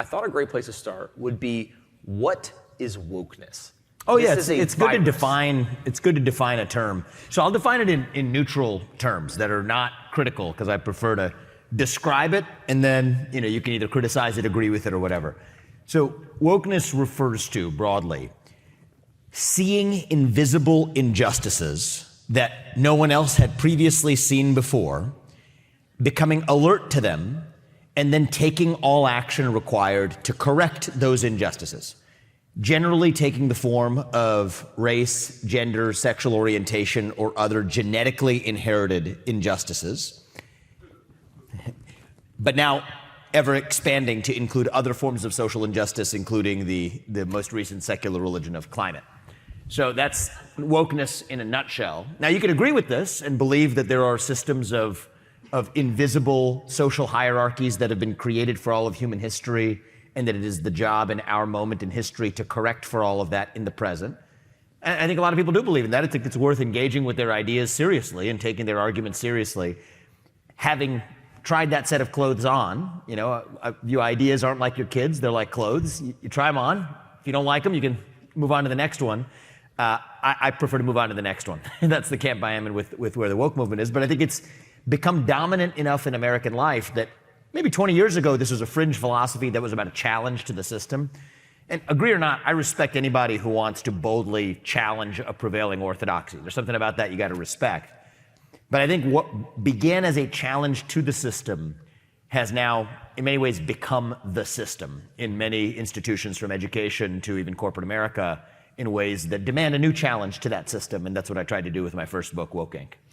thought a great place to start would be, what is wokeness? Oh yeah, it's good to define. It's good to define a term. So I'll define it in neutral terms that are not critical, because I prefer to describe it, and then you can either criticize it, agree with it, or whatever. So wokeness refers to, broadly, seeing invisible injustices that no one else had previously seen before, becoming alert to them, and then taking all action required to correct those injustices. Generally taking the form of race, gender, sexual orientation, or other genetically inherited injustices, but now ever expanding to include other forms of social injustice, including the most recent secular religion of climate. So that's wokeness in a nutshell. Now, you can agree with this and believe that there are systems of invisible social hierarchies that have been created for all of human history, and that it is the job in our moment in history to correct for all of that in the present. And I think a lot of people do believe in that. I think it's worth engaging with their ideas seriously and taking their arguments seriously. Having tried that set of clothes on, your ideas aren't like your kids, they're like clothes. You try them on. If you don't like them, you can move on to the next one. I prefer to move on to the next one. That's the camp I am in with where the woke movement is. But I think it's become dominant enough in American life that maybe 20 years ago, this was a fringe philosophy that was about a challenge to the system. And agree or not, I respect anybody who wants to boldly challenge a prevailing orthodoxy. There's something about that you got to respect. But I think what began as a challenge to the system has now, in many ways, become the system in many institutions, from education to even corporate America, in ways that demand a new challenge to that system. And that's what I tried to do with my first book, Woke Inc.